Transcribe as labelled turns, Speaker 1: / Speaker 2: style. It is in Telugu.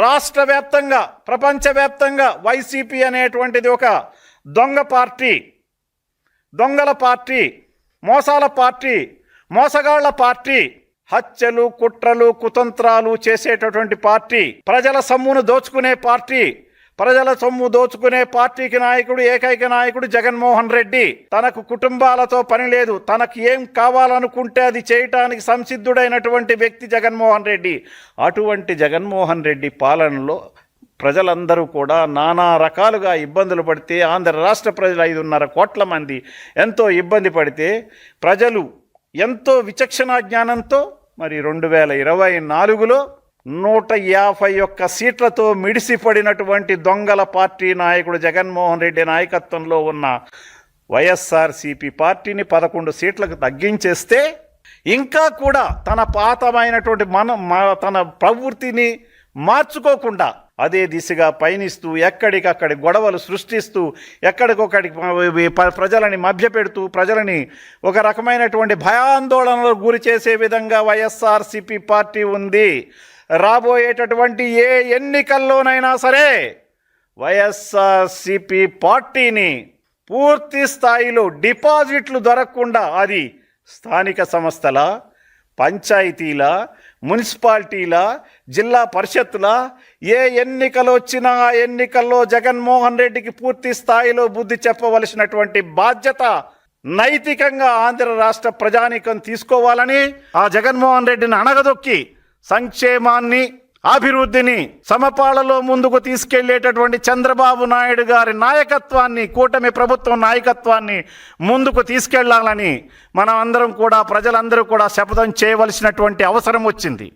Speaker 1: రాష్ట్ర వ్యాప్తంగా ప్రపంచవ్యాప్తంగా వైసీపీ అనేటువంటిది ఒక దొంగ పార్టీ, దొంగల పార్టీ, మోసాల పార్టీ, మోసగాళ్ల పార్టీ, హత్యలు కుట్రలు కుతంత్రాలు చేసేటటువంటి పార్టీ, ప్రజల సొమ్మును దోచుకునే పార్టీ. ప్రజల సొమ్ము దోచుకునే పార్టీకి నాయకుడు, ఏకైక నాయకుడు జగన్మోహన్ రెడ్డి. తనకు కుటుంబాలతో పని లేదు, తనకు ఏం కావాలనుకుంటే అది చేయటానికి సంసిద్ధుడైనటువంటి వ్యక్తి జగన్మోహన్ రెడ్డి. అటువంటి జగన్మోహన్ రెడ్డి పాలనలో ప్రజలందరూ కూడా నానా రకాలుగా ఇబ్బందులు పడితే, ఆంధ్ర రాష్ట్ర ప్రజలు 5.5 కోట్ల మంది ఎంతో ఇబ్బంది పడితే, ప్రజలు ఎంతో విచక్షణా జ్ఞానంతో మరి 2024లో 151 సీట్లతో మిడిసిపడినటువంటి దొంగల పార్టీ నాయకుడు జగన్మోహన్ రెడ్డి నాయకత్వంలో ఉన్న వైఎస్ఆర్సీపీ పార్టీని 11 సీట్లకు తగ్గించేస్తే ఇంకా కూడా తన పాతమైనటువంటి తన ప్రవృత్తిని మార్చుకోకుండా అదే దిశగా పయనిస్తూ ఎక్కడికక్కడి గొడవలు సృష్టిస్తూ ఎక్కడికొక్కడికి ప్రజలని మభ్యపెడుతూ ప్రజలని ఒక రకమైనటువంటి భయాందోళనలకు గురి చేసే విధంగా వైఎస్ఆర్సీపీ పార్టీ ఉంది. రాబోయేటటువంటి ఏ ఎన్నికల్లోనైనా సరే వైఎస్ఆర్సీపీ పార్టీని పూర్తి స్థాయిలో డిపాజిట్లు దొరకకుండా అది స్థానిక సంస్థల, పంచాయతీల, మున్సిపాలిటీల, జిల్లా పరిషత్తుల ఏ ఎన్నికలు వచ్చినా ఆ ఎన్నికల్లో జగన్మోహన్ రెడ్డికి పూర్తి స్థాయిలో బుద్ధి చెప్పవలసినటువంటి బాధ్యత నైతికంగా ఆంధ్ర రాష్ట్ర ప్రజానీకం తీసుకోవాలని, ఆ జగన్మోహన్ రెడ్డిని అణగదొక్కి సంక్షేమాన్ని, అభివృద్ధిని సమపాళలో ముందుకు తీసుకెళ్లేటటువంటి చంద్రబాబు నాయుడు గారి నాయకత్వాన్ని, కూటమి ప్రభుత్వం నాయకత్వాన్ని ముందుకు తీసుకెళ్లాలని మనం అందరం కూడా, ప్రజలందరూ కూడా శపథం చేయవలసినటువంటి అవసరం వచ్చింది.